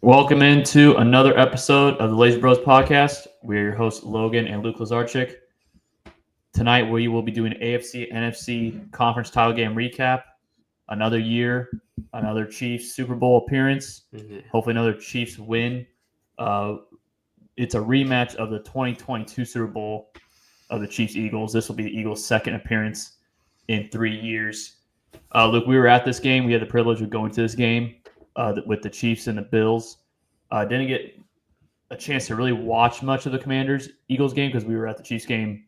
Welcome into another episode of the Lazy Bros podcast. We're your hosts, Logan and Luke Lazarchik. Tonight, we will be doing AFC and NFC conference title game recap. Another year, another Chiefs Super Bowl appearance. Hopefully, another Chiefs win. It's a rematch of the 2022 Super Bowl of the Chiefs Eagles. This will be the Eagles' second appearance in 3 years. Luke, we were at this game. We had the privilege of going to this game with the Chiefs and the Bills. Didn't get a chance to really watch much of the Commanders Eagles game because we were at the Chiefs game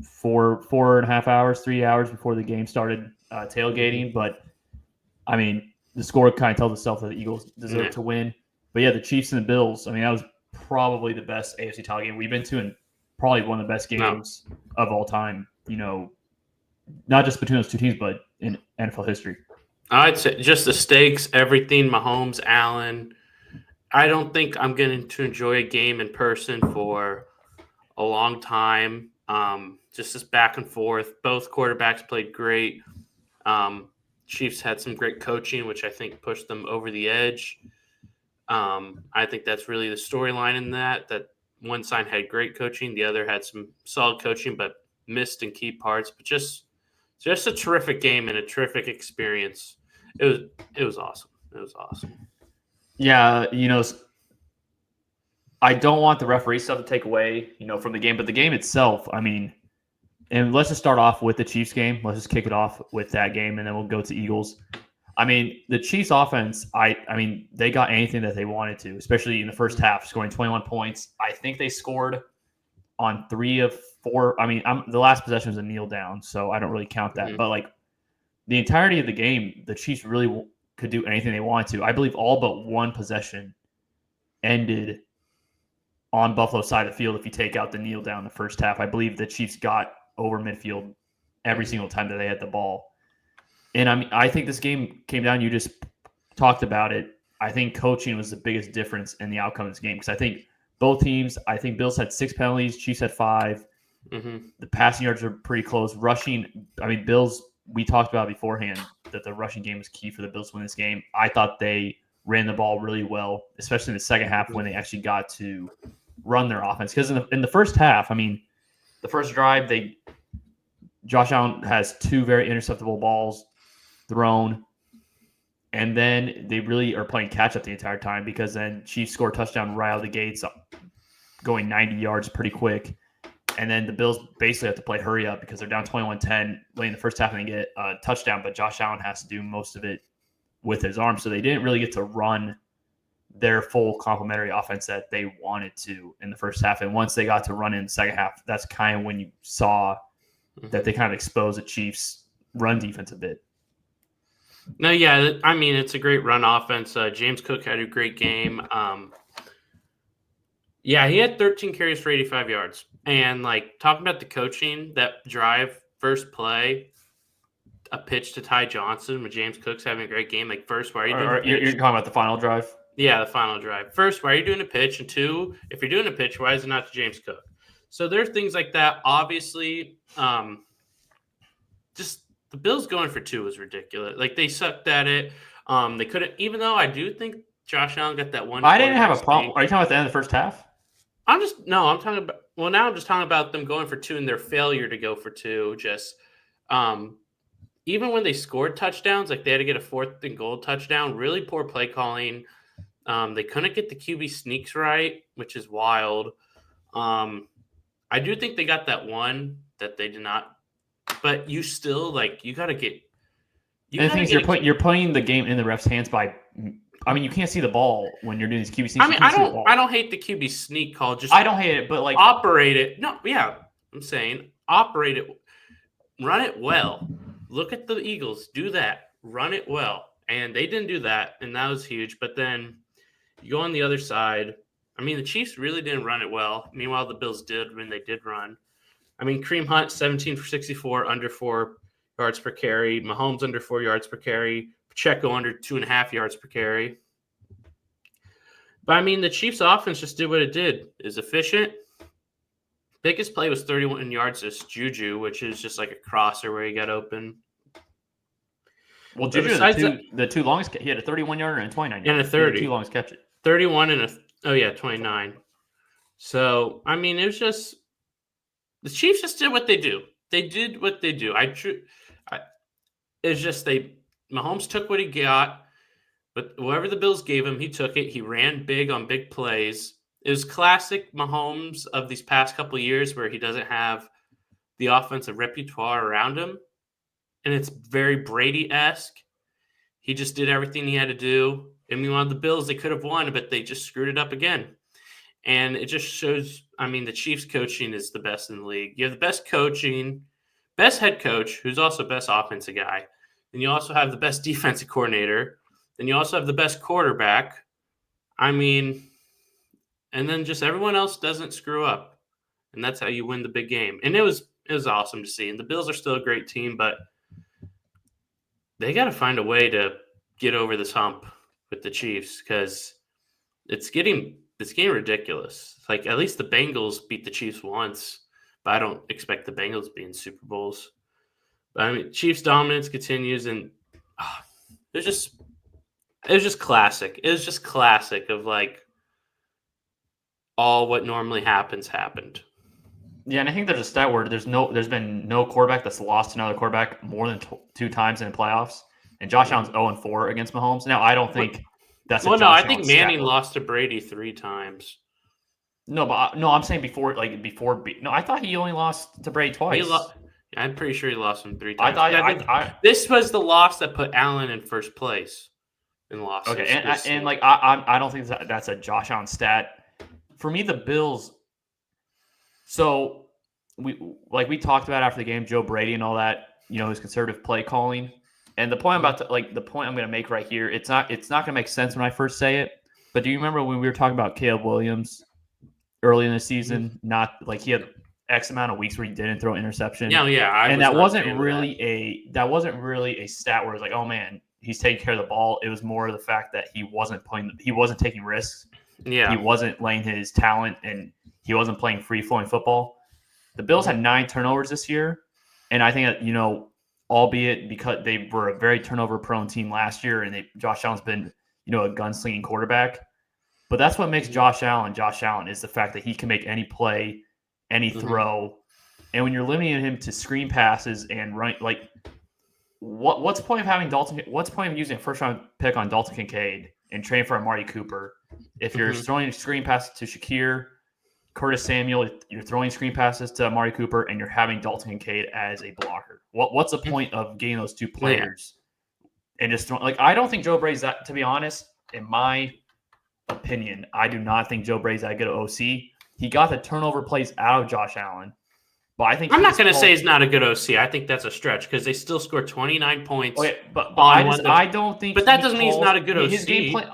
for 4.5 hours, 3 hours before the game started tailgating. But I mean, the score kind of tells itself that the Eagles deserve to win. But yeah, the Chiefs and the Bills. I mean, that was probably the best AFC title game we've been to, and probably one of the best games of all time. You know, not just between those two teams, but in NFL history. I'd say just the stakes, everything. Mahomes, Allen. I don't think I'm going to enjoy a game in person for a long time. Just this back and forth. Both quarterbacks played great. Chiefs had some great coaching, which I think pushed them over the edge. I think that's really the storyline in that one side had great coaching, the other had some solid coaching, but missed in key parts. But just a terrific game and a terrific experience. It was awesome. It was awesome. Yeah, I don't want the referee stuff to take away, from the game, but the game itself, I mean, and let's just start off with the Chiefs game. Let's just kick it off with that game, and then we'll go to Eagles. I mean, the Chiefs offense, I mean, they got anything that they wanted to, especially in the first half, scoring 21 points. I think they scored on 3 of 4. I mean, the last possession was a kneel down, so I don't really count that. Mm-hmm. But, like, the entirety of the game, the Chiefs really could do anything they wanted to. I believe all but one possession ended on Buffalo's side of the field if you take out the kneel down in the first half. I believe the Chiefs got over midfield every single time that they had the ball. And I think this game came down, you just talked about it. I think coaching was the biggest difference in the outcome of this game because I think both teams, Bills had 6 penalties, Chiefs had 5. Mm-hmm. The passing yards are pretty close. Rushing, Bills, we talked about beforehand that the rushing game was key for the Bills to win this game. I thought they ran the ball really well, especially in the second half when they actually got to run their offense. Because in the first half, the first drive, Josh Allen has 2 very interceptable balls thrown, and then they really are playing catch up the entire time because then Chiefs score a touchdown right out of the gates, going 90 yards pretty quick. And then the Bills basically have to play hurry up because they're down 21-10 late in the first half and they get a touchdown, but Josh Allen has to do most of it with his arm. So they didn't really get to run their full complementary offense that they wanted to in the first half. And once they got to run in the second half, that's kind of when you saw that they kind of exposed the Chiefs' run defense a bit. No, yeah, it's a great run offense. James Cook had a great game. Yeah, he had 13 carries for 85 yards. And, talking about the coaching, that drive, first play, a pitch to Ty Johnson with James Cook's having a great game. First, why are you doing a pitch? You're talking about the final drive? Yeah, the final drive. First, why are you doing a pitch? And 2, if you're doing a pitch, why is it not to James Cook? So there's things like that. Obviously, just the Bills going for 2 was ridiculous. They sucked at it. They couldn't, even though I do think Josh Allen got that one. I didn't have a problem. Are you talking about the end of the first half? I'm talking about, now I'm just talking about them going for 2 and their failure to go for 2. Just, even when they scored touchdowns, they had to get a 4th and goal touchdown, really poor play calling. They couldn't get the QB sneaks right, which is wild. I do think they got that one that they did not, but you still you got to get. And the thing is, you're putting the game in the ref's hands by. You can't see the ball when you're doing these QB sneaks. I don't hate the QB sneak call. Just I don't hate it, but operate it. No, yeah, I'm saying operate it, run it well. Look at the Eagles, do that, run it well, and they didn't do that, and that was huge. But then you go on the other side. The Chiefs really didn't run it well. Meanwhile, the Bills did when they did run. Kareem Hunt, 17 for 64, under 4 yards per carry. Mahomes under 4 yards per carry. Pacheco under 2.5 yards per carry. But, the Chiefs' offense just did what it did. It was efficient. Biggest play was 31 yards. This Juju, which is just like a crosser where he got open. Well, But Juju, besides that, the two longest, he had a 31-yarder and a 29-yarder. and a He had 30. the two longest catches. 31 and a 29. So, I mean, it was just the Chiefs just did what they do. They did what they do. It's just Mahomes took what he got, but whatever the Bills gave him, he took it. He ran big on big plays. It was classic Mahomes of these past couple of years where he doesn't have the offensive repertoire around him. And it's very Brady-esque. He just did everything he had to do. And meanwhile, the Bills, they could have won, but they just screwed it up again. And it just shows, I mean, the Chiefs coaching is the best in the league. You have the best coaching, best head coach, who's also best offensive guy. Then you also have the best defensive coordinator. Then you also have the best quarterback. I mean, and then just everyone else doesn't screw up. And that's how you win the big game. And it was awesome to see. And the Bills are still a great team, but they got to find a way to get over this hump with the Chiefs because it's getting ridiculous. Like, at least the Bengals beat the Chiefs once, but I don't expect the Bengals to be in Super Bowls. But I mean, Chiefs dominance continues, and it was just classic. It was just classic of like all what normally happened. Yeah, and I think there's a stat where there's been no quarterback that's lost to another quarterback more than two times in the playoffs, and Josh Allen's 0-4 against Mahomes. Now, I don't think that's well, a no, Josh I think Allen Manning stat. lost to Brady 3 times. No, but I'm saying before. No, I thought he only lost to Brady twice. I'm pretty sure he lost him 3 I times. thought this was the loss that put Allen in first place in losses. Okay, and like I don't think that's a Josh Allen stat. For me, the Bills. So we talked about after the game, Joe Brady and all that. His conservative play calling. And the point I'm going to make right here, it's not going to make sense when I first say it. But do you remember when we were talking about Caleb Williams early in the season? Not like he had X amount of weeks where he didn't throw an interception. Yeah. That wasn't really a stat where it's like, oh man, he's taking care of the ball. It was more the fact that he wasn't taking risks. Yeah. He wasn't laying his talent, and he wasn't playing free flowing football. The Bills had 9 turnovers this year, and I think that albeit because they were a very turnover prone team last year, and Josh Allen's been a gunslinging quarterback. But that's what makes Josh Allen is the fact that he can make any play, any throw. And when you're limiting him to screen passes and run, like what's the point of having Dalton? What's the point of using a first round pick on Dalton Kincaid and trading for Amari Cooper if you're throwing screen passes to Shakir, Curtis Samuel, you're throwing screen passes to Amari Cooper, and you're having Dalton Kincaid as a blocker? What's the point of getting those two players and just throwing? Like, I don't think Joe Brady's that. To be honest, in my opinion, I do not think Joe Brady's that good at OC. He got the turnover plays out of Josh Allen, but I think I'm not going to say he's not a good OC. I think that's a stretch because they still scored 29 points. Okay, but I don't think. But that doesn't mean he's not a good OC. His game plan,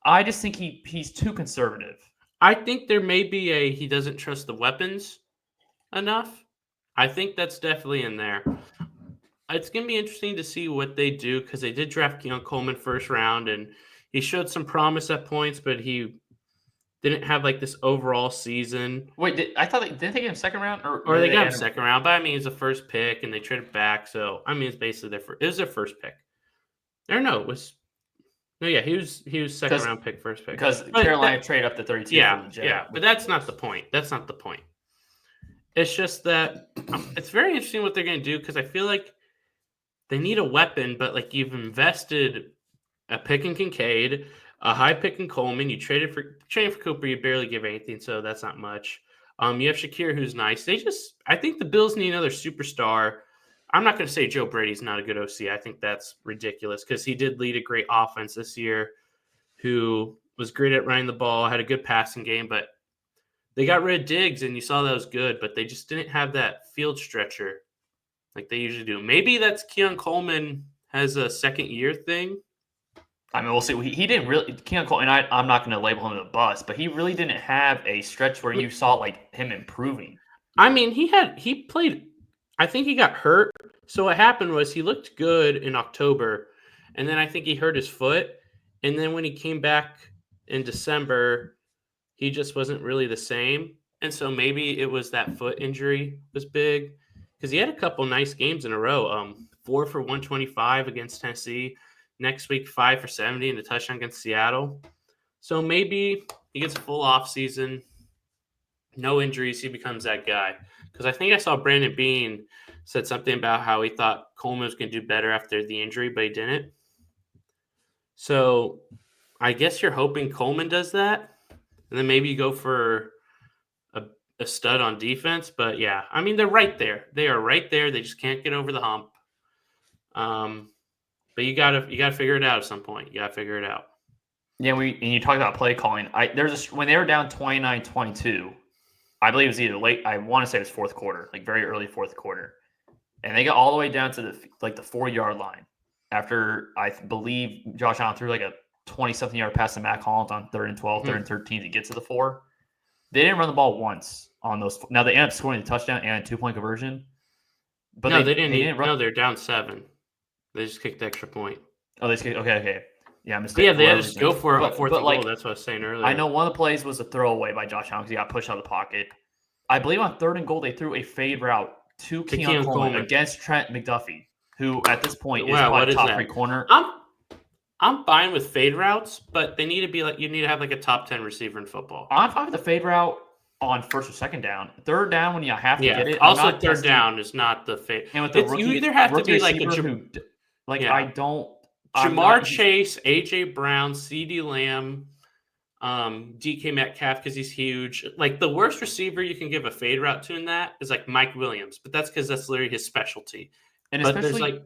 I just think he's too conservative. I think there may be he doesn't trust the weapons enough. I think that's definitely in there. It's going to be interesting to see what they do because they did draft Keon Coleman first round, and he showed some promise at points, but he didn't have like this overall season. Wait, I thought didn't they get him second round, or they got him second round? But I mean, he's a first pick, and they traded back, so I mean, it's basically it was their first pick. Or no, it was. No, yeah, he was second round pick, first pick. Because Carolina traded up to 32. Yeah, but that's not the point. It's just that it's very interesting what they're going to do because I feel like they need a weapon, but like you've invested a pick in Kincaid, a high pick in Coleman. You traded for Cooper. You barely give anything, so that's not much. You have Shakir, who's nice. I think the Bills need another superstar. I'm not going to say Joe Brady's not a good OC. I think that's ridiculous because he did lead a great offense this year who was great at running the ball, had a good passing game, but they got rid of Diggs, and you saw that was good, but they just didn't have that field stretcher like they usually do. Maybe that's Keon Coleman has a second-year thing. I mean, we'll see. He didn't really – Keon Coleman, I'm not going to label him a bust, but he really didn't have a stretch where you saw like him improving. I mean, he played – I think he got hurt. So what happened was he looked good in October, and then I think he hurt his foot. And then when he came back in December, he just wasn't really the same. And so maybe it was that foot injury was big because he had a couple nice games in a row. 4 for 125 against Tennessee. Next week, 5 for 70 and a touchdown against Seattle. So maybe he gets a full offseason, no injuries, he becomes that guy. Because I think I saw Brandon Beane said something about how he thought Coleman was going to do better after the injury, but he didn't. So I guess you're hoping Coleman does that, and then maybe you go for a stud on defense. But yeah, I mean, they're right there. They are right there. They just can't get over the hump. But you gotta figure it out at some point. You gotta figure it out. Yeah, and you talked about play calling. When they were down 29-22, I believe it was either late. I want to say it was fourth quarter, like very early fourth quarter, and they got all the way down to the 4-yard line after I believe Josh Allen threw like a 20-something yard pass to Matt Collins on 3rd and 12, 3rd and 13 to get to the 4. They didn't run the ball once on those. Now they ended up scoring the touchdown and a 2-point conversion. But no, they didn't run. No, they're down 7. They just kicked the extra point. Oh, they just kicked. Okay. Yeah, mistake. Yeah, they had to just go for a fourth and goal. That's what I was saying earlier. I know one of the plays was a throwaway by Josh Allen because he got pushed out of the pocket. I believe on 3rd and goal they threw a fade route to Keon Coleman against Trent McDuffie, who at this point is probably top 3 corner. I'm fine with fade routes, but they need to be you need to have like a top 10 receiver in football. I'm fine with the fade route on 1st or 2nd down. 3rd down when you have to get it. Also, 3rd down is not the fade. And with the rookie, you either have to be like I don't. Jamar Chase, AJ Brown, CeeDee Lamb, DK Metcalf because he's huge. Like the worst receiver you can give a fade route to in that is like Mike Williams, but that's because that's literally his specialty. And but especially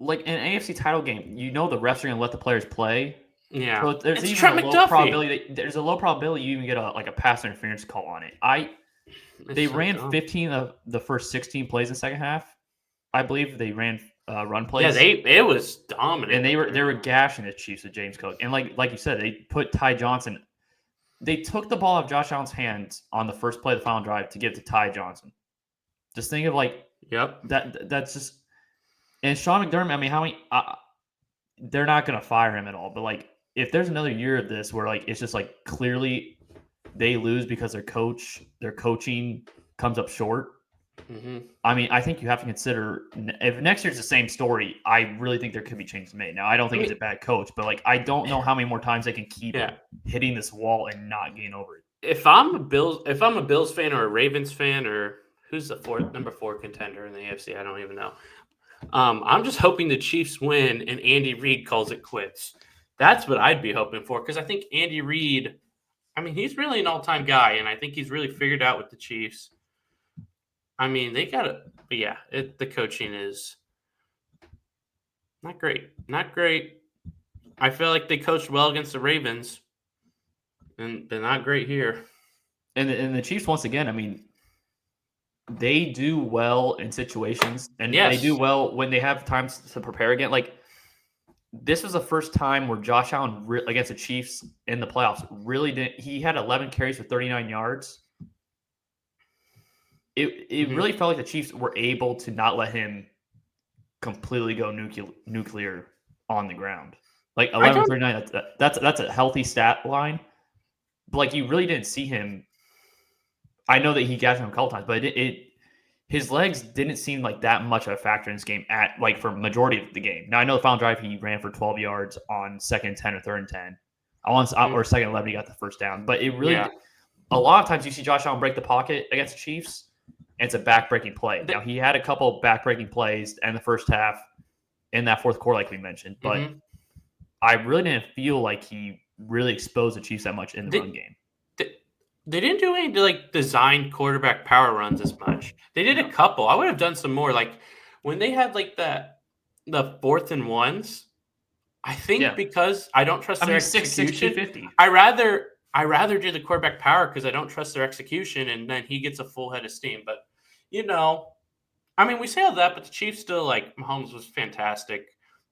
like in an AFC title game, the refs are going to let the players play. Yeah, so there's it's even Trent a low probability. There's a low probability you even get a pass interference call on it. They ran 15 of the first 16 plays in the second half. I believe they ran run plays. Yeah, it was dominant, and they were gashing the Chiefs with James Cook. And like you said, they put Ty Johnson. They took the ball out of Josh Allen's hands on the first play of the final drive to give it to Ty Johnson. Just think of that's just. And Sean McDermott, I mean, how many? They're not going to fire him at all. But if there's another year of this where it's just clearly they lose because their coaching comes up short. Mm-hmm. I mean, I think you have to consider if next year's the same story. I really think there could be changes made. Now, I don't think he's a bad coach, but I don't know how many more times they can keep hitting this wall and not getting over it. If I'm a Bills fan or a Ravens fan, or who's the number 4 contender in the AFC, I don't even know. I'm just hoping the Chiefs win and Andy Reid calls it quits. That's what I'd be hoping for because I think Andy Reid, I mean, he's really an all-time guy, and I think he's really figured out with the Chiefs. I mean, they got it, but yeah, the coaching is not great. Not great. I feel like they coached well against the Ravens, and they're not great here. And the Chiefs, once again, I mean, they do well in situations, and they do well when they have time to prepare again. This was the first time where Josh Allen against the Chiefs in the playoffs really didn't. He had 11 carries for 39 yards. It really felt like the Chiefs were able to not let him completely go nuclear on the ground. 11 39, that's a healthy stat line. But you really didn't see him. I know that he got him a couple times, but his legs didn't seem like that much of a factor in this game for majority of the game. Now I know the final drive he ran for 12 yards on 2nd and 10 or 3rd and 10. Or 2nd and 11 he got the first down. But it really a lot of times you see Josh Allen break the pocket against the Chiefs. And it's a back-breaking play. Now, he had a couple back-breaking plays in the first half in that fourth quarter, like we mentioned. But I really didn't feel like he really exposed the Chiefs that much in the run game. They didn't do any designed quarterback power runs as much. They did a couple. I would have done some more. When they had the 4th and 1s, I think because I don't trust their execution. 6'6", I rather do the quarterback power because I don't trust their execution, and then he gets a full head of steam. But, I mean, we say all that, but the Chiefs still, Mahomes was fantastic.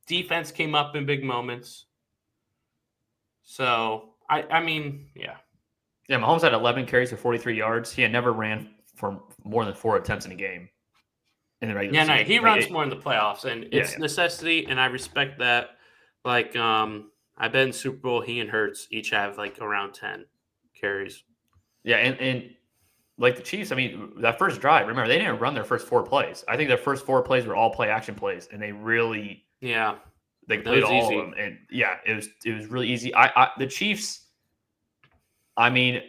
Defense came up in big moments. So, I mean, yeah. Yeah, Mahomes had 11 carries for 43 yards. He had never ran for more than 4 attempts in a game in the regular season. Yeah, no, he runs more in the playoffs, and it's necessity, and I respect that. I bet in Super Bowl he and Hurts each have around 10 carries. Yeah, and like the Chiefs, I mean, that first drive, remember, they didn't run their first 4 plays. I think their first 4 plays were all play action plays, and they really Yeah, they that completed was all easy. of them. And yeah, it was really easy. The Chiefs, I mean,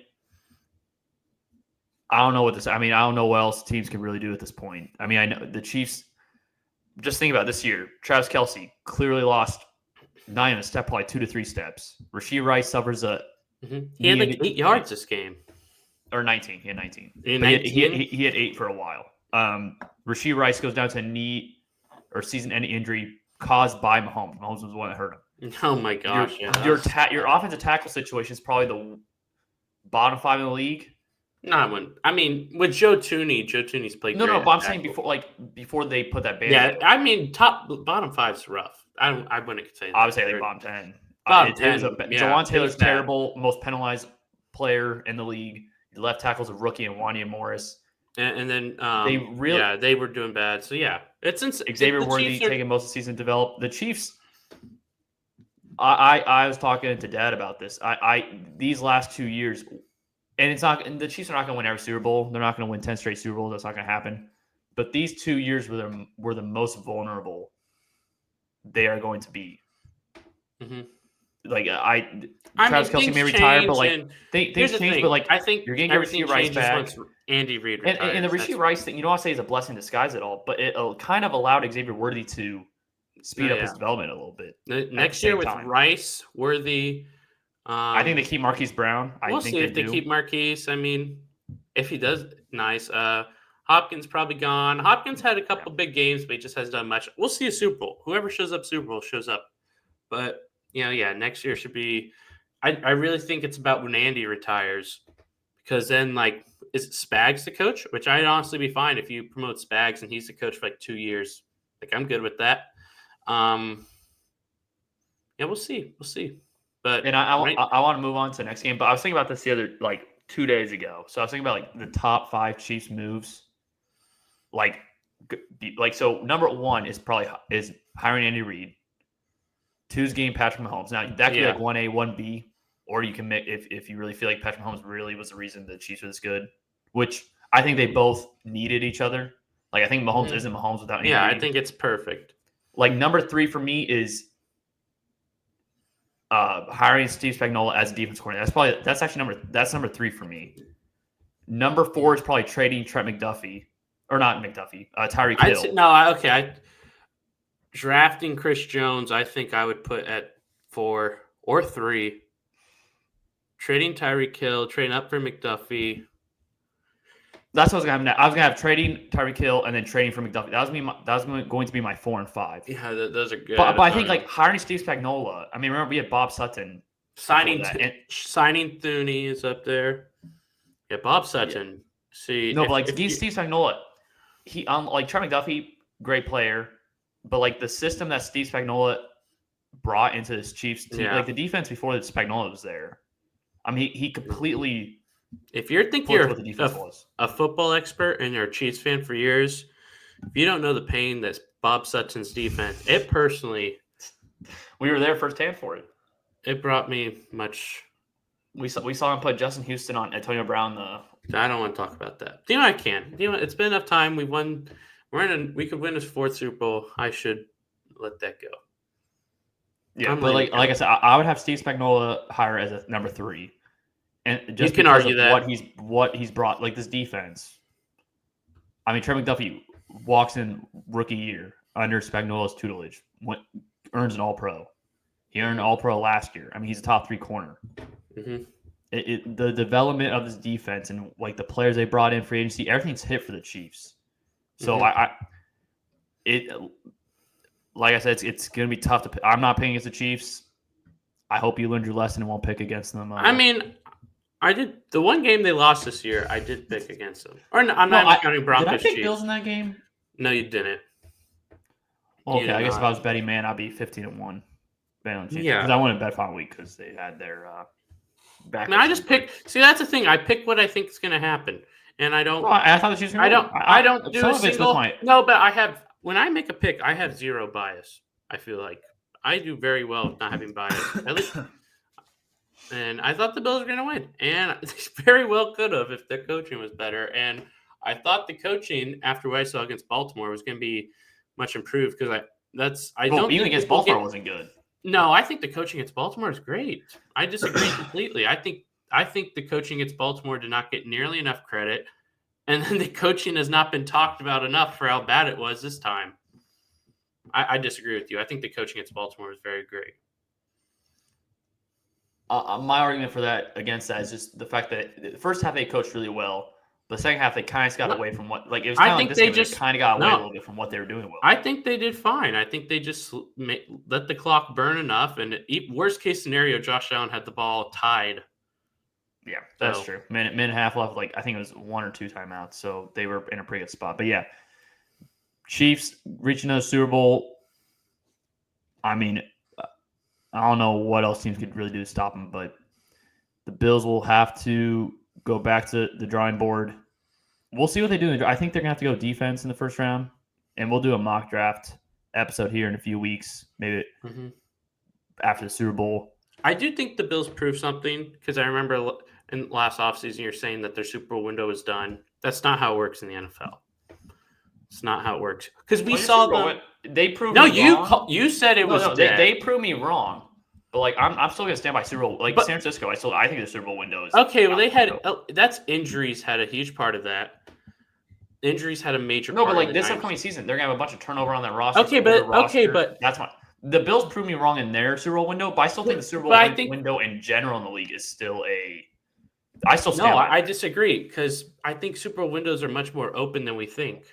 I don't know what this. I mean, I don't know what else teams can really do at this point. I mean, I know the Chiefs. Just think about this year. Travis Kelce clearly lost not even a step, probably 2 to 3 steps. Rasheed Rice suffers a He had like 8 yards this game. Or 19. He had 19. In But 19? he had 8 for a while. Rasheed Rice goes down to a knee or season-ending injury caused by Mahomes. Mahomes was the one that hurt him. Oh my gosh! Your offensive tackle situation is probably the bottom 5 in the league. I mean, with Joe Tooney's played. No, but I'm saying before they put that ban. Yeah, I mean, bottom 5's rough. I wouldn't say that. I would say they bottom 10. Bottom 10. Jawan Taylor's terrible, most penalized player in the league. The left tackle's a rookie, and Wanya Morris. And then they were doing bad. So yeah, it's Xavier Worthy taking most of the season to develop. The Chiefs. I was talking to Dad about this. These last 2 years. And the Chiefs are not going to win every Super Bowl. They're not going to win 10 straight Super Bowls. That's not going to happen. But these 2 years were the most vulnerable they are going to be. Mm-hmm. Like Travis Kelce may retire, but like things change. But like I think you're getting Rasheed Rice back. Once Andy Reid retires, and the Rasheed Rice thing, you don't want to say is a blessing in disguise at all, but it kind of allowed Xavier Worthy to speed up his development a little bit. Next year with Rice, Worthy. I think they keep Marquise Brown. We'll see if they keep Marquise. I mean, if he does, nice. Hopkins probably gone. Hopkins had a couple big games, but he just hasn't done much. We'll see a Super Bowl. Whoever shows up Super Bowl shows up. But, next year should be – I really think it's about when Andy retires because then, like, is Spags the coach? Which I'd honestly be fine if you promote Spags and he's the coach for, like, 2 years. Like, I'm good with that. We'll see. We'll see. But I want to move on to the next game, but I was thinking about this the other 2 days ago. So I was thinking about the top 5 Chiefs moves. So number 1 is hiring Andy Reid. 2 is getting Patrick Mahomes. Now that could be 1A, 1B, or you can make if you really feel like Patrick Mahomes really was the reason the Chiefs were this good, which I think they both needed each other. Like I think Mahomes isn't Mahomes without Andy Reid. I think it's perfect. Number 3 for me is hiring Steve Spagnuolo as a defense coordinator. That's number 3 for me. Number 4 is probably trading Trent McDuffie, or not McDuffie, Tyreek Hill. Drafting Chris Jones, I think I would put at 4 or 3. Trading Tyreek Hill, trading up for McDuffie. That's what I was going to have. I was going to have trading Tyreek Hill and then trading for McDuffie. That was going to be my 4 and 5. Yeah, those are good. But I think hiring Steve Spagnuolo. I mean, remember we had Bob Sutton. Signing Thuney is up there. Yeah, Bob Sutton. See, Steve Spagnuolo, he Trent McDuffie, great player, but the system that Steve Spagnuolo brought into this Chiefs team, the defense before that Spagnuolo was there. I mean, he completely. If you're you're a football expert and you're a Chiefs fan for years, if you don't know the pain that's Bob Sutton's defense, it personally, we were there firsthand for it. It brought me much. We saw him put Justin Houston on Antonio Brown. I don't want to talk about that. I can. It's been enough time. We won. We could win his 4th Super Bowl. I should let that go. Yeah, but like I said, I would have Steve Spagnuolo hire as a number 3. And just you can argue that what he's brought, this defense. I mean, Trent McDuffie walks in rookie year under Spagnuolo's tutelage, earns an All-Pro. He earned an All-Pro last year. I mean, he's a top 3 corner. Mm-hmm. The development of this defense and the players they brought in free agency, everything's hit for the Chiefs. So like I said, it's going to be tough to. I'm not picking against the Chiefs. I hope you learned your lesson and won't pick against them. I mean. I did the one game they lost this year. I did pick against them. Or I'm not counting Broncos. Did I pick Bills in that game? No, you didn't. Okay, I guess if I was betting man, I'd be 15-1. Yeah, because I wouldn't bet final week because they had their back. I mean, I just picked. See, that's the thing. I pick what I think is going to happen, and I don't. Well, I thought the Chiefs. I don't do a single. No, but I have. When I make a pick, I have zero bias. I feel like I do very well with not having bias. At least. And I thought the Bills were going to win. And they very well could have if their coaching was better. And I thought the coaching after what I saw against Baltimore was going to be much improved because I Well, don't even think against people Baltimore get. wasn't good. No, I think the coaching against Baltimore is great. I disagree completely. I think the coaching against Baltimore did not get nearly enough credit. And then the coaching has not been talked about enough for how bad it was this time. I disagree with you. I think the coaching against Baltimore was very great. My argument for that against that is just the fact that the first half they coached really well. The second half they kind of got away from what it was kind of like this game. They kind of got away a little bit from what they were doing well. I think they did fine. I think they just let the clock burn enough. And worst case scenario, Josh Allen had the ball tied. Yeah, that's true. Minute and a half left. I think it was 1 or 2 timeouts, so they were in a pretty good spot. But yeah, Chiefs reaching the Super Bowl. I mean, I don't know what else teams could really do to stop them, but the Bills will have to go back to the drawing board. We'll see what they do. I think they're going to have to go defense in the first round, and we'll do a mock draft episode here in a few weeks, maybe after the Super Bowl. I do think the Bills proved something because I remember in last offseason you're saying that their Super Bowl window is done. That's not how it works in the NFL. It's not how it works because we saw them. They proved no, me wrong. You said it was dead. They proved me wrong. But I'm still gonna stand by Super Bowl. San Francisco, I think the Super Bowl window is okay. Well, they had that's injuries had a huge part of that. Injuries had a major. No, part but this upcoming season, they're gonna have a bunch of turnover on that roster. Okay, but that's fine. The Bills proved me wrong in their Super Bowl window, but I still think the Super Bowl window in general in the league is still I still stand. No, I disagree because I think Super Bowl windows are much more open than we think.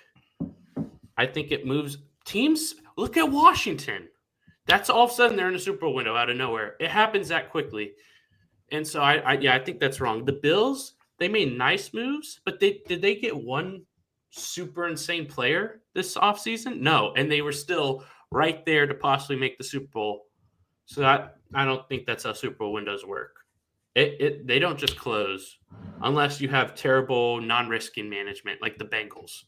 I think it moves teams. Look at Washington. That's all of a sudden they're in a Super Bowl window out of nowhere. It happens that quickly. And so I think that's wrong. The Bills, they made nice moves, but did they get one super insane player this offseason? No. And they were still right there to possibly make the Super Bowl. So I don't think that's how Super Bowl windows work. They don't just close unless you have terrible non-risking management like the Bengals.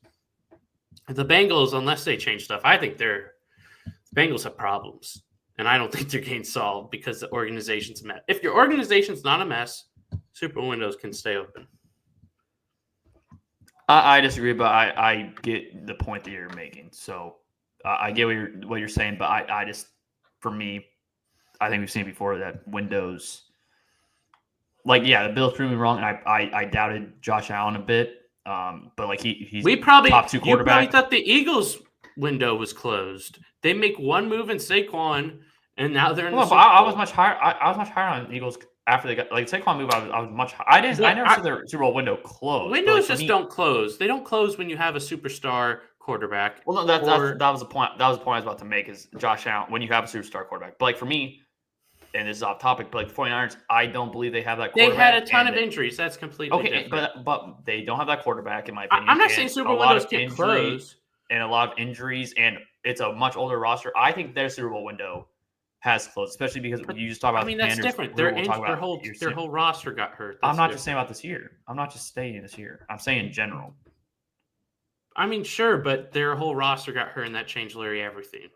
The Bengals, unless they change stuff, I think the Bengals have problems. And I don't think they're getting solved because the organization's a mess. If your organization's not a mess, Super Bowl windows can stay open. I disagree, but I get the point that you're making. So I get what you're saying, but I just, for me, I think we've seen before that windows, the Bills proved me wrong, and I doubted Josh Allen a bit. But he's top 2 quarterback. You probably thought the Eagles window was closed. They make one move in Saquon, and now they're in the Super Bowl. I was much higher. I was much higher on the Eagles after they got Saquon move. I was much higher. I never saw their Super Bowl window close. Windows don't close. They don't close when you have a superstar quarterback. Well, no, that was the point. That was the point I was about to make. Is Josh Allen when you have a superstar quarterback? But for me. And this is off topic, but the 49ers, I don't believe they have that quarterback. They had a ton of injuries. That's completely different. But they don't have that quarterback, in my opinion. I'm not saying Super Bowl windows get closed. And a lot of injuries, and it's a much older roster. I think their Super Bowl window has closed, especially because you just talk about the that's different. Their whole roster got hurt. I'm not just saying about this year. I'm not just saying this year. I'm saying in general. I mean, sure, but their whole roster got hurt, and that changed literally everything.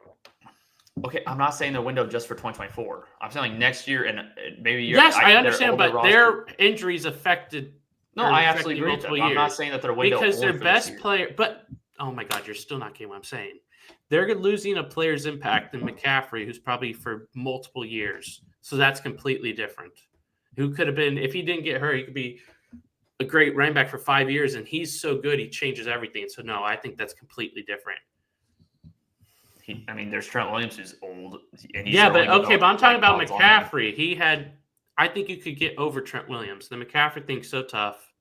Okay, I'm not saying the window just for 2024. I'm saying next year and maybe year. Yes, I understand, but their injuries affected. No, I absolutely agree with that. I'm not saying that their window because their best player. But oh my God, you're still not getting what I'm saying. They're losing a player's impact in McCaffrey, who's probably for multiple years. So that's completely different. Who could have been if he didn't get hurt? He could be a great running back for 5 years, and he's so good he changes everything. So no, I think that's completely different. There's Trent Williams who's old. And but I'm talking about McCaffrey. I think you could get over Trent Williams. The McCaffrey thing's so tough.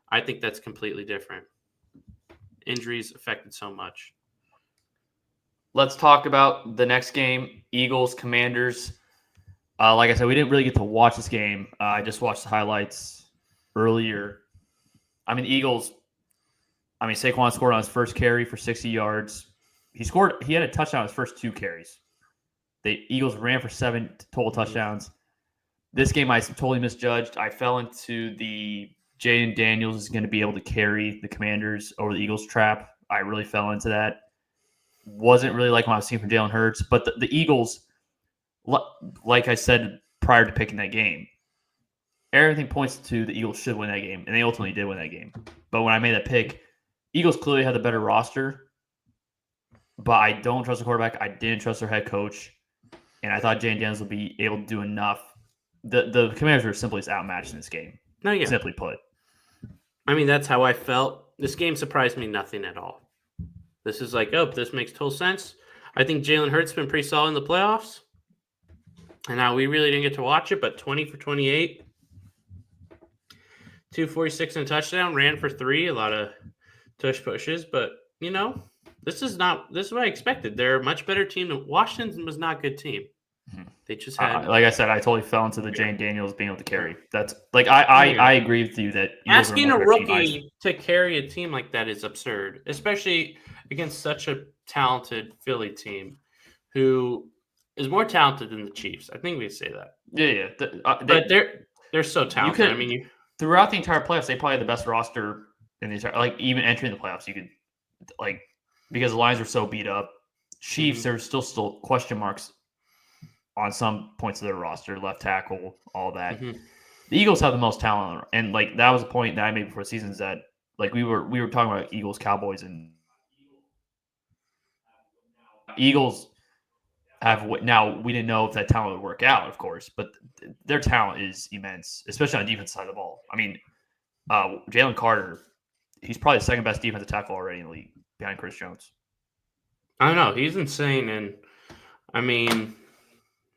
I think that's completely different. Injuries affected so much. Let's talk about the next game, Eagles, Commanders. Like I said, we didn't really get to watch this game. I just watched the highlights earlier. Eagles, Saquon scored on his first carry for 60 yards. He had a touchdown on his first 2 carries. The Eagles ran for 7 total touchdowns. This game I totally misjudged. I fell into the Jaden Daniels is going to be able to carry the Commanders over the Eagles trap. I really fell into that. Wasn't really like what I was seeing from Jalen Hurts. But the Eagles, like I said prior to picking that game, everything points to the Eagles should win that game, and they ultimately did win that game. But when I made that pick, Eagles clearly had the better roster, but I don't trust the quarterback. I didn't trust their head coach, and I thought Jane Daniels would be able to do enough. The Commanders were simply outmatched in this game. No, yeah. Simply put. I mean, that's how I felt. This game surprised me nothing at all. This is like, oh, this makes total sense. I think Jalen Hurts been pretty solid in the playoffs. And now we really didn't get to watch it, but 20 for 28. 246 and a touchdown, ran for 3, a lot of tush pushes. But, this is what I expected. They're a much better team than Washington was not a good team. They just had like I said, I totally fell into the Jane Daniels being able to carry. That's like I agree with you that asking a rookie to carry a team like that is absurd, especially against such a talented Philly team who is more talented than the Chiefs. I think we say that. Yeah. But they're so talented. Throughout the entire playoffs, they probably had the best roster in the entire. Like even entering the playoffs, you could because the Lions were so beat up. Chiefs, there's still question marks on some points of their roster, left tackle, all that. The Eagles have the most talent, and that was a point that I made before the season is that we were talking about Eagles, Cowboys, and Eagles have now. We didn't know if that talent would work out, of course, but their talent is immense, especially on the defense side of the ball. I mean, Jalen Carter, he's probably the second best defensive tackle already in the league behind Chris Jones. I don't know, he's insane, and I mean.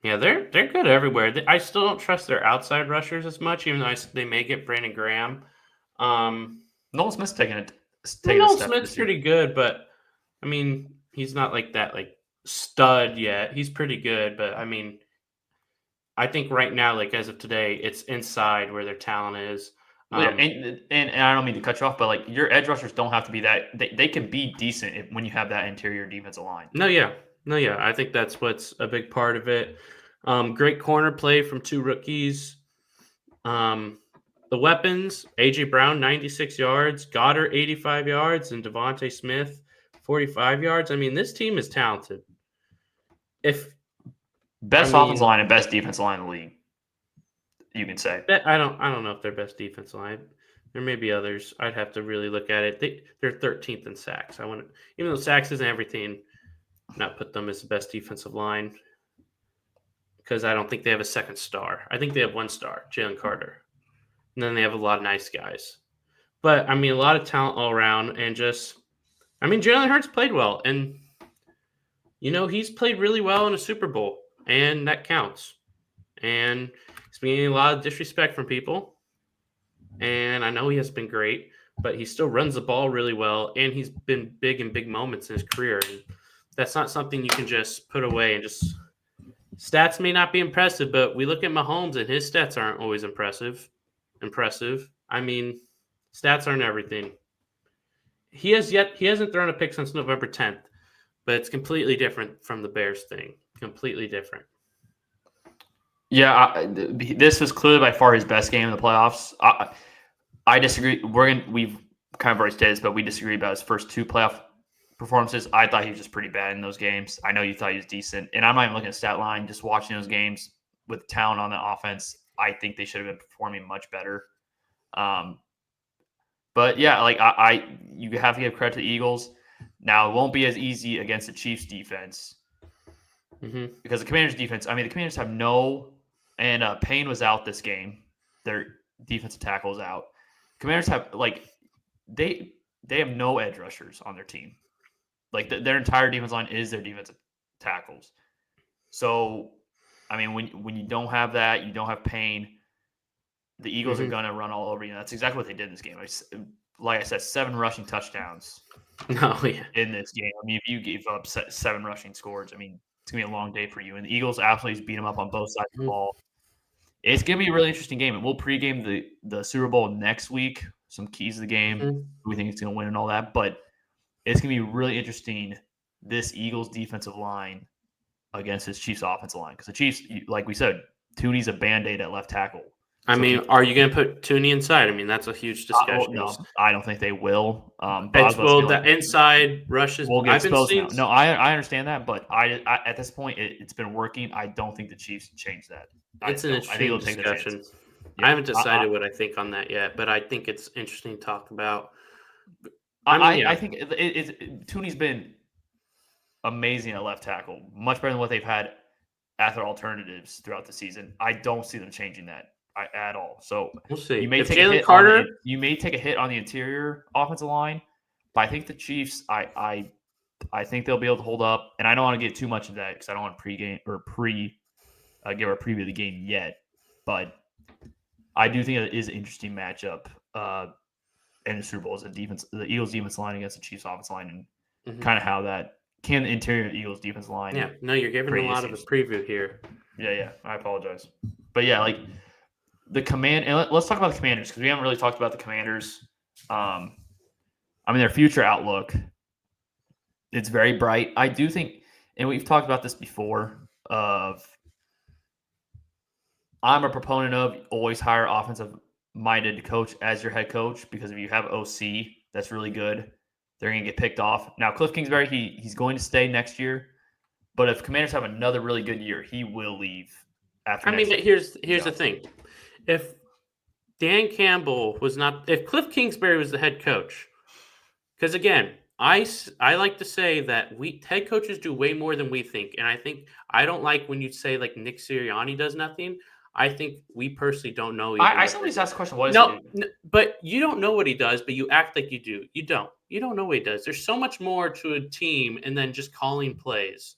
Yeah, they're good everywhere. I still don't trust their outside rushers as much, even though they may get Brandon Graham. Nolan Smith's taking a Nolan step. Smith's pretty good, but I mean, he's not like that stud yet. He's pretty good, but I mean, I think right now, as of today, it's inside where their talent is. And I don't mean to cut you off, but your edge rushers don't have to be that. They can be decent when you have that interior defensive line. No, yeah. I think that's what's a big part of it. Great corner play from 2 rookies. The weapons, A.J. Brown, 96 yards, Goddard, 85 yards, and Devontae Smith, 45 yards. I mean, this team is talented. Best offensive line and best defensive line in the league, you can say. I don't know if they're best defensive line. There may be others. I'd have to really look at it. They're 13th in sacks. Even though sacks isn't everything, not put them as the best defensive line because I don't think they have a second star. I think they have 1 star, Jalen Carter. And then they have a lot of nice guys. But, I mean, a lot of talent all around and Jalen Hurts played well. And, he's played really well in a Super Bowl, and that counts. And he's been getting a lot of disrespect from people. And I know he has been great, but he still runs the ball really well, and he's been big in big moments in his career. And that's not something you can just put away and just – stats may not be impressive, but we look at Mahomes, and his stats aren't always impressive. I mean, stats aren't everything. He hasn't thrown a pick since November 10th, but it's completely different from the Bears thing. Completely different. Yeah, this was clearly by far his best game in the playoffs. I disagree. We've kind of already stated this, but we disagree about his first 2 playoff performances. I thought he was just pretty bad in those games. I know you thought he was decent, and I'm not even looking at stat line. Just watching those games with talent on the offense, I think they should have been performing much better. But yeah, you have to give credit to the Eagles. Now it won't be as easy against the Chiefs defense because the Commanders defense. I mean, the Commanders have and Payne was out this game. Their defensive tackle is out. Commanders have they have no edge rushers on their team. Their entire defense line is their defensive tackles. So, I mean, when you don't have that, you don't have Payne, the Eagles are going to run all over you. That's exactly what they did in this game. Like I said, 7 rushing touchdowns in this game. I mean, if you gave up 7 rushing scores, I mean, it's going to be a long day for you. And the Eagles absolutely beat them up on both sides of the ball. It's going to be a really interesting game. And we'll pregame the Super Bowl next week, some keys of the game, who we think it's going to win and all that. But it's going to be really interesting, this Eagles defensive line against this Chiefs offensive line. Because the Chiefs, like we said, Tooney's a Band-Aid at left tackle. I mean, are you going to put Tooney inside? I mean, that's a huge discussion. No, I don't think they will. The inside rushes will get exposed now. No, I understand that, but I at this point, it's been working. I don't think the Chiefs change that. It's an interesting discussion. I haven't decided what I think on that yet, but I think it's interesting to talk about. I think Tooney's been amazing at left tackle, much better than what they've had at their alternatives throughout the season. I don't see them changing that at all. So we'll see. You may if take Jalen a hit Carter, you may take a hit on the interior offensive line, but I think the Chiefs, I think they'll be able to hold up. And I don't want to get too much into that because I don't want to give a preview of the game yet. But I do think it is an interesting matchup in the Super Bowl is the Eagles defense line against the Chiefs offense line, and kind of how that can the interior Eagles defense line. Yeah, no, you're giving a lot of a preview here. Yeah, I apologize, but yeah, like the command. And let's talk about the Commanders because we haven't really talked about the Commanders. I mean, their future outlook, it's very bright. I do think, and we've talked about this before. I'm a proponent of always hire offensive-minded coach as your head coach because if you have OC that's really good, they're going to get picked off. Now, Cliff Kingsbury, he's going to stay next year, but if Commanders have another really good year, he will leave after next year. Here's the thing. If Dan Campbell if Cliff Kingsbury was the head coach, because again, I like to say that head coaches do way more than we think, and I don't like when you say like Nick Sirianni does nothing. I think we personally don't know. I somebody's asked the question, what is it? But you don't know what he does, but you act like you do. You don't. You don't know what he does. There's so much more to a team and then just calling plays.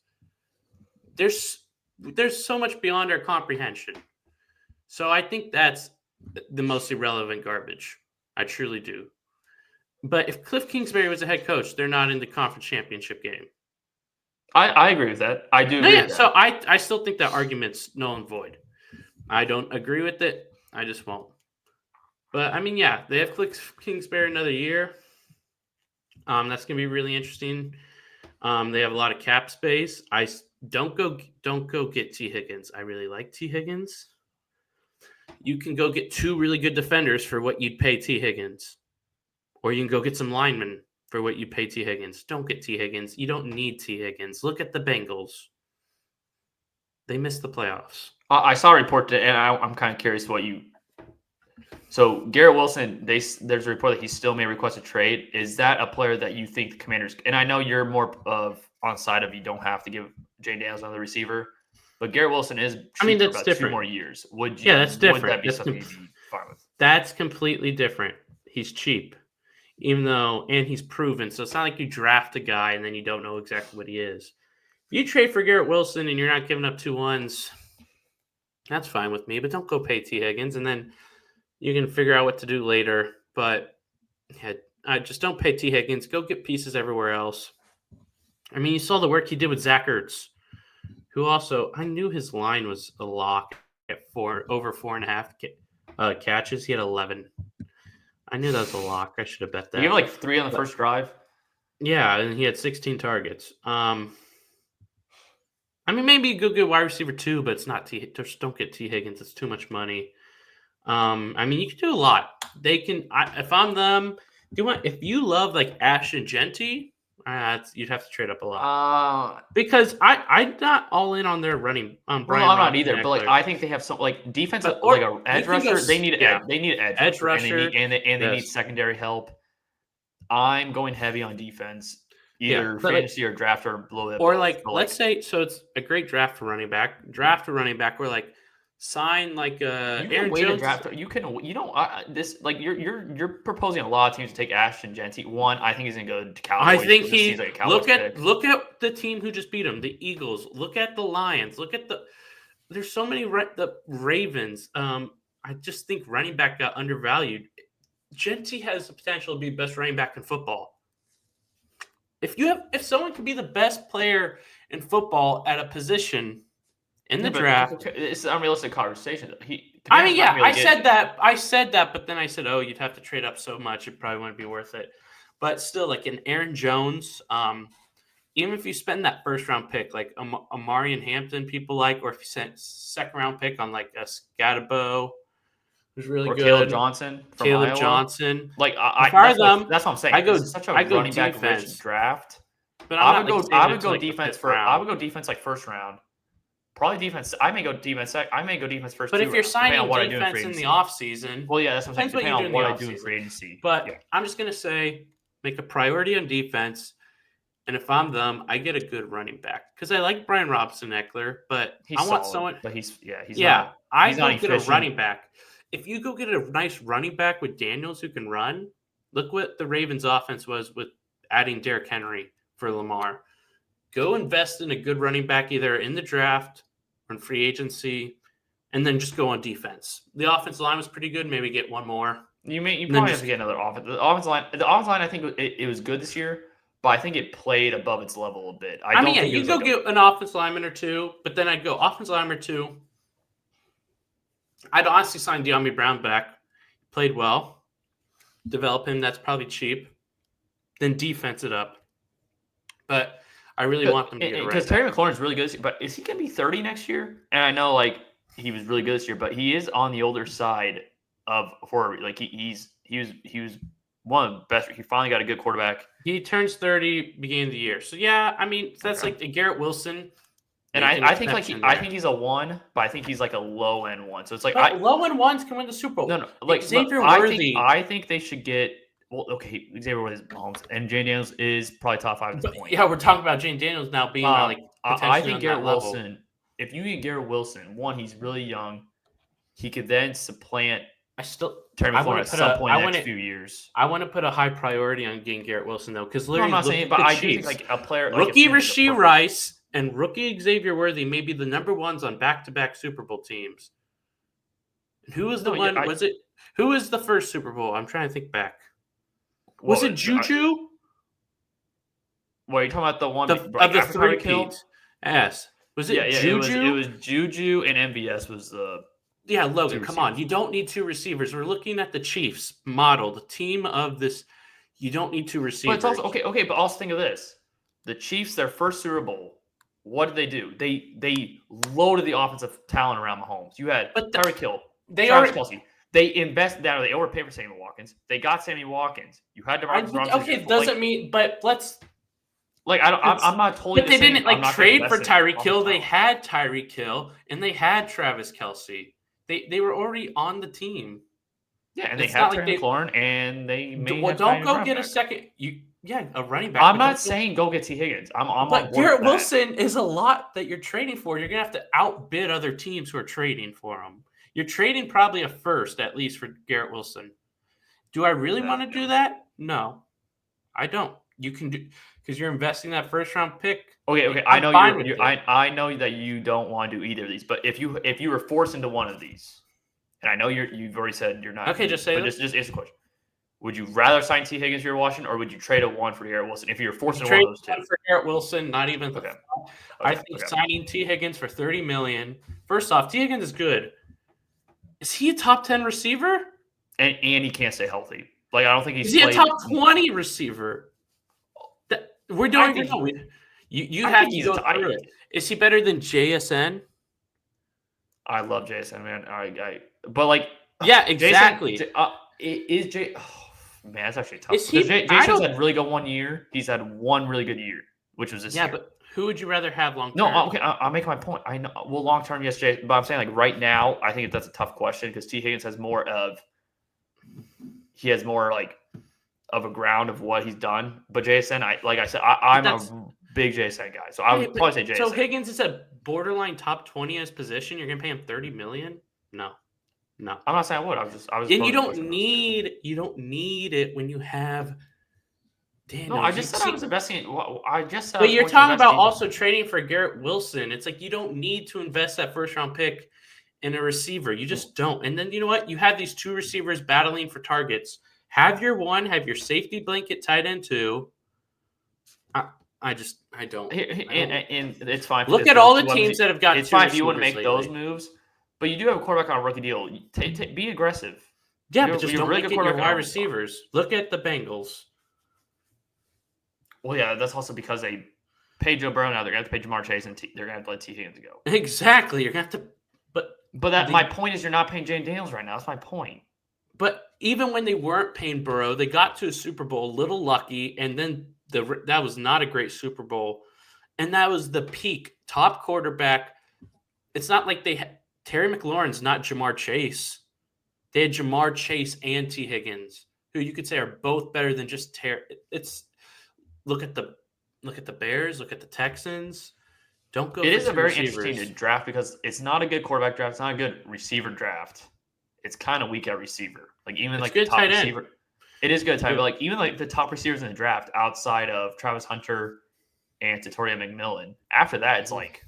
There's so much beyond our comprehension. So I think that's the most irrelevant garbage. I truly do. But if Cliff Kingsbury was a head coach, they're not in the conference championship game. I agree with that. I do. Agree with that. So I still think that argument's null and void. I don't agree with it. I just won't. But, I mean, yeah, they have Cliff Kingsbury another year. That's going to be really interesting. They have a lot of cap space. Don't go get T. Higgins. I really like T. Higgins. You can go get 2 really good defenders for what you'd pay T. Higgins. Or you can go get some linemen for what you pay T. Higgins. Don't get T. Higgins. You don't need T. Higgins. Look at the Bengals. They missed the playoffs. I saw a report, and I'm kind of curious what you. So Garrett Wilson, there's a report that he still may request a trade. Is that a player that you think the Commanders? And I know you're more on side of you don't have to give Jay Daniels another receiver, but Garrett Wilson is. That's about different. 2 more years. Would you? Yeah, that's different. Would that be something you'd be fine with? That's completely different. He's cheap, and he's proven. So it's not like you draft a guy and then you don't know exactly what he is. If you trade for Garrett Wilson and you're not giving up 2 1s, that's fine with me. But don't go pay T. Higgins, and then you can figure out what to do later. But I just don't pay T. Higgins. Go get pieces everywhere else. I mean, you saw the work he did with Zach Ertz, who also I knew his line was a lock at over 4.5 catches. He had 11. I knew that was a lock. I should have bet that. You have like 3 on the first drive. Yeah, and he had 16 targets. I mean, maybe go get wide receiver 2, but it's not just don't get T. Higgins. It's too much money. I mean, you can do a lot. They can. If I'm them, if you love like Ashton Genty, you'd have to trade up a lot. Because I'm not all in on their running. I'm not either. But like, I think they have some like defensive, like an edge rusher. They need an edge rusher, and they need secondary help. I'm going heavy on defense. Either fantasy or draft or blow it. Or let's say, so it's a great draft for running back. Draft a running back where sign Aaron Jones. You're proposing a lot of teams to take Ashton Genty. One, I think he's gonna go to Cowboys. I think look at the team who just beat him, the Eagles. Look at the Lions. There's so many the Ravens. I just think running back got undervalued. Genty has the potential to be the best running back in football. If someone can be the best player in football at a position in the draft, it's an unrealistic conversation. I said that, but then I said, oh, you'd have to trade up so much, it probably wouldn't be worth it. But still, like an Aaron Jones, even if you spend that first round pick, like Amari and Hampton, people like, or if you sent second round pick on like a Scatabo, who's really good. Caleb Johnson from Iowa. Johnson. That's what I'm saying. It's such a running back rich draft. But I would go defense like first round. Probably defense. I may go defense. I may go defense first. But if you're depending signing on what I do defense in the offseason, well, yeah, that's what I'm saying. depends what you Depending do on in what the I do in offseason. free agency. But yeah. I'm just going to say make a priority on defense. And if I'm them, I get a good running back because I like Brian Robson-Eckler, but He's I want solid, someone. But he's I he's go not get a efficient. running back. If you go get a nice running back with Daniels who can run, look what the Ravens' offense was with adding Derrick Henry for Lamar. Go invest in a good running back either in the draft or in free agency, and then just go on defense. The offensive line was pretty good. Maybe get one more. You probably have to get another offense. The offensive line, I think it was good this year, but I think it played above its level a bit. I mean, you go get an offensive lineman or two, but then I'd go offensive lineman or two. I'd honestly sign De'Ami Brown back. Played well. Develop him. That's probably cheap. Then defense it up. But I really want them to get it right. Because Terry McLaurin is really good this year, but is he going to be 30 next year? And I know he was really good this year, but he is on the older side of for he was one of the best. He finally got a good quarterback. He turns 30 beginning of the year. So yeah, I mean that's like a Garrett Wilson. And I think I think he's a 1, but I think he's like a low end 1. So it's like low end 1s can win the Super Bowl. No, Xavier Worthy. I think they should get. Well, okay, Xavier Worthy is Mahomes, and Jane Daniels is probably top 5 at this point. Yeah, we're talking about Jane Daniels now being I think Garrett Wilson. If you get Garrett Wilson, one, he's really young. He could then supplant. Terry McLaurin at some point in the next few years. I want to put a high priority on getting Garrett Wilson though, because I'm not saying, but I do think a player rookie Rashee Rice and rookie Xavier Worthy may be the number ones on back-to-back Super Bowl teams. Who was the one? Was it? Who was the first Super Bowl? I'm trying to think back. Was it Juju? What are you talking about? The one of the three-peat? Yes. Was it Juju? It was Juju and MVS was the. Yeah, Logan, come on. You don't need 2 receivers. We're looking at the Chiefs model, the team of this. You don't need 2 receivers. But it's also okay, but also think of this. The Chiefs, their first Super Bowl, what did they do? They loaded the offensive talent around Mahomes. You had Tyreek Hill, Travis Kelce. They invested that, or they overpaid for Sammy Watkins. They got Sammy Watkins. You had to doesn't mean, but let's. I'm not totally. But they didn't trade for Tyreek Hill. They had Tyreek Hill and they had Travis Kelce. They were already on the team. Yeah, and they had Terry McLaurin, and they made. Well, don't go get a second. A running back. I'm not saying go get T. Higgins. But Garrett Wilson is a lot that you're trading for. You're gonna have to outbid other teams who are trading for him. You're trading probably a first at least for Garrett Wilson. Do I really want to do that? No, I don't. You can do because you're investing that first round pick. Okay. I know I know that you don't want to do either of these, but if you were forced into one of these, and I know you've already said you're not. Okay, just say this. Just answer the question. Would you rather sign T. Higgins if you're Washington, or would you trade a 1 for Garrett Wilson if you're forced into one of those 2? For Garrett Wilson, not even. Okay. I think signing T. Higgins for $30 million. First off, T. Higgins is good. Is he a top 10 receiver? And he can't stay healthy. I don't think he's. Is he a top 20 receiver? We're doing. You have to go through it. Is he better than JSN? I love JSN, man. Yeah, exactly. Is Jay? Oh, man, that's actually tough. Jason's had really good 1 year. He's had 1 really good year, which was this year. Yeah, but who would you rather have long term? No, okay, I'll make my point. I know. Well, long term, yes, Jay. But I'm saying right now, I think that's a tough question because T. Higgins has more of. He has more of a ground of what he's done, but JSN, I'm a big JSN guy, so I would probably say JSN. So Higgins is a borderline top 20 in his position. You're gonna pay him $30 million? No. I'm not saying I would. I was. And you don't need it when you have. No, I just said I was investing. I just said. But you're talking about also trading for Garrett Wilson. It's like you don't need to invest that first round pick in a receiver. You just don't. And then you know what? You have these 2 receivers battling for targets. Have your 1, have your safety blanket tight end 2. I don't. And it's fine. Look at all the teams that have got. It's fine if you want to make those moves, but you do have a quarterback on a rookie deal. Be aggressive. Yeah, but just don't make it your wide receivers. Look at the Bengals. Well, yeah, that's also because they pay Joe Burrow now. They're going to have to pay Jamar Chase, and they're going to have to let T. Higgins go. Exactly. You're going to have to. But my point is you're not paying Jane Daniels right now. That's my point. But even when they weren't paying Burrow, they got to a Super Bowl a little lucky, and then that was not a great Super Bowl. And that was the peak top quarterback it's not like Terry McLaurin's not Jamar Chase. They had Jamar Chase and T. Higgins, who you could say are both better than just Terry. It's look at the Bears, look at the Texans. Don't go It for is a two very interesting receivers. draft because it's not a good quarterback draft. It's not a good receiver draft. It's kind of weak at receiver. Like even It's like the good top tight end. receiver. It is good time, Good. but like even like the top receivers in the draft outside of Travis Hunter and Tatoria McMillan. After that, it's like,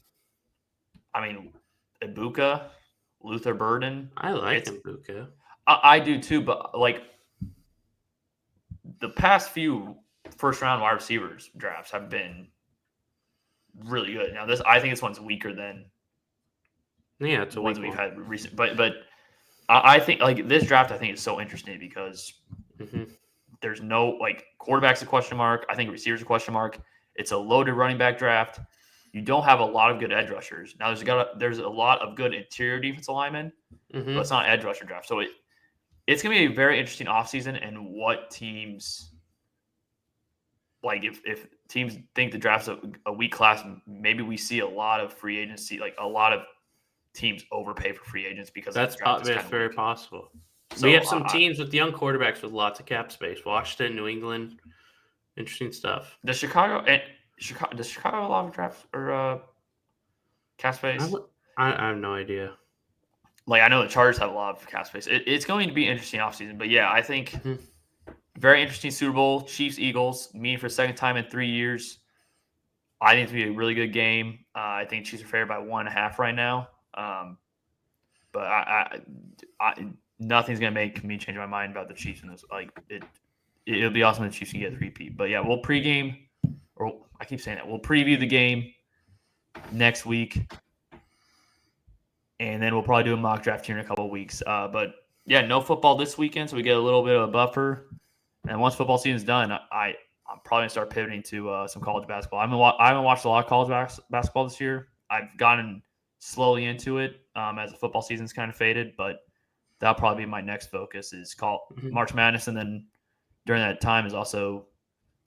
I mean, Ibuka, Luther Burden. I like It's Mbuka. I do too, but like the past few first round wide receivers drafts have been really good. Now I think this one's weaker than Yeah, it's a ones weak we've one. had recent, but I think like this draft I think is so interesting because Mm-hmm. there's no like quarterback's a question mark. I think receivers a question mark. It's a loaded running back draft. You don't have a lot of good edge rushers. Now there's a lot of good interior defensive linemen, but it's Mm-hmm. not an edge rusher draft. So it's gonna be a very interesting offseason and what teams like if teams think the draft's a weak class, maybe we see a lot of free agency, like a lot of teams overpay for free agents because the draft is kind of Very weak. possible. We So have some teams with young quarterbacks with lots of cap space. Washington, New England, interesting stuff. does Chicago have a lot of draft or cap I, space? w- I have no idea. Like I know the Chargers have a lot of cap space. It's going to be an interesting offseason. But yeah, I think Mhm. very interesting Super Bowl. Chiefs Eagles meeting for the second time in 3 years. I think it's going to be a really good game. I think Chiefs are favored by 1.5 right now. But nothing's going to make me change my mind about the Chiefs in this. Like it'll be awesome if the Chiefs can get a three-peat. But yeah, we'll pregame, or I keep saying that. We'll preview the game next week. And then we'll probably do a mock draft here in a couple of weeks. But yeah, no football this weekend, so we get a little bit of a buffer. And once football season's done, I'm probably gonna start pivoting to some college basketball. I haven't watched a lot of college basketball this year. I've gotten slowly into it as the football season's kind of faded, but that'll probably be my next focus is Mhm. March Madness, and then during that time is also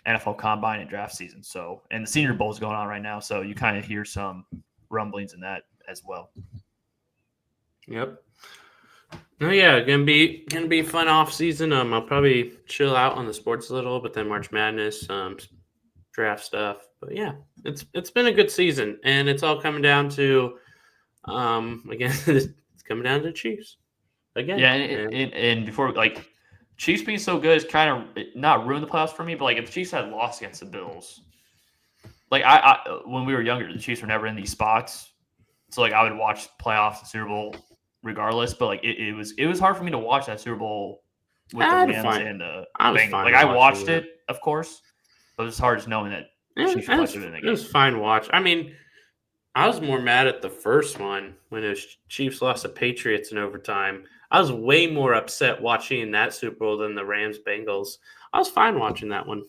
NFL Combine and draft season. So, and the Senior Bowl is going on right now, so you kind of hear some rumblings in that as well. Yep. Oh yeah, gonna be a fun off season. I'll probably chill out on the sports a little, but then March Madness, draft stuff. But yeah, it's been a good season, and it's all coming down to, again, it's coming down to Chiefs again. Yeah, And and before like Chiefs being so good is kind of not ruined the playoffs for me, but like if the Chiefs had lost against the Bills, like I when we were younger, the Chiefs were never in these spots, so like I would watch playoffs and Super Bowl regardless. But like it was hard for me to watch that Super Bowl with the I had Rams fine. and the I was Bengals. Like fine I watching watched that. it, of course, but it's hard just knowing that Yeah, Chiefs probably should have been in it the was game. fine watch. I mean, I was more mad at the first one when it was Chiefs lost to Patriots in overtime. I was way more upset watching that Super Bowl than the Rams Bengals. I was fine watching that one.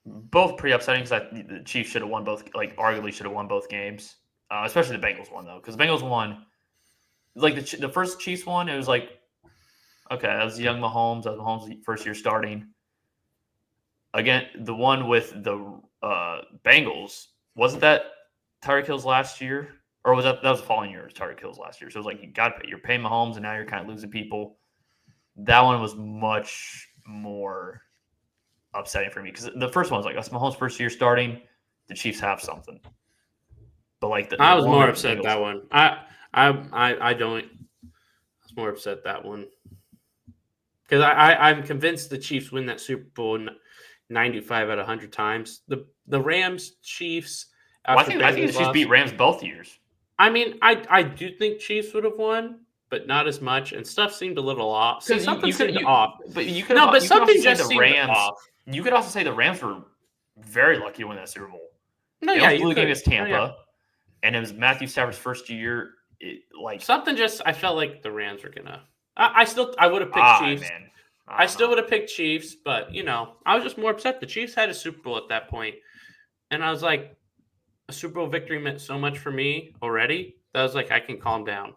Both pretty upsetting because the Chiefs should have won both, like arguably should have won both games, especially the Bengals one though, because the Bengals won. Like the first Chiefs one, it was like okay, that was young Mahomes. That was Mahomes' first year starting. Again, the one with the Bengals wasn't that Tyreek Hill's last year, or was that was the following year? Tyreek Hill's last year. So it was like you're paying Mahomes, and now you're kind of losing people. That one was much more upsetting for me because the first one was like that's Mahomes' first year starting. The Chiefs have something, but like the I was one more with the upset Bengals, that one. I don't. I was more upset that one because I'm convinced the Chiefs win that Super Bowl 95 out of 100 times. The Rams Chiefs well, after I think the Bengals Chiefs beat lost. Rams both years. I mean, I do think Chiefs would have won, but not as much. And stuff seemed a little off. See, Because something you could seemed off. but you could No, but you could also something say just the seemed Rams. off. You could also say the Rams were very lucky to win that Super Bowl. No, They yeah, almost you blew the game could. against Oh, yeah. Tampa, and it was Matthew Stafford's first year. Something just I felt like the Rams were gonna. I would have picked Chiefs. Man, I don't still know. would have picked Chiefs, but I was just more upset. The Chiefs had a Super Bowl at that point, and I was like, a Super Bowl victory meant so much for me already. That I was like, I can calm down.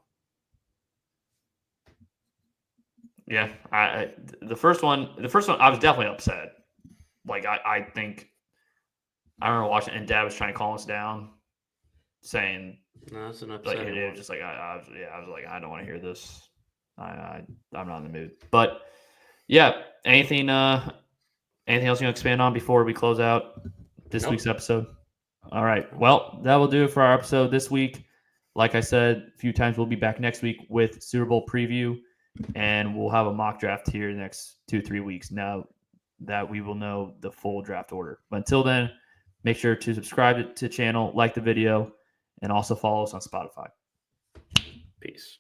Yeah, the first one, I was definitely upset. Like I think I remember watching, and Dad was trying to calm us down. saying No, that's an like upsetting it one. was just like I was like I don't want to hear this. I'm not in the mood. But yeah, anything else you want to expand on before we close out this Nope. week's episode? All right. Well, that will do it for our episode this week. Like I said a few times, we'll be back next week with Super Bowl preview, and we'll have a mock draft here the next 2-3 weeks. Now that we will know the full draft order. But until then, make sure to subscribe to the channel, like the video, and also follow us on Spotify. Peace.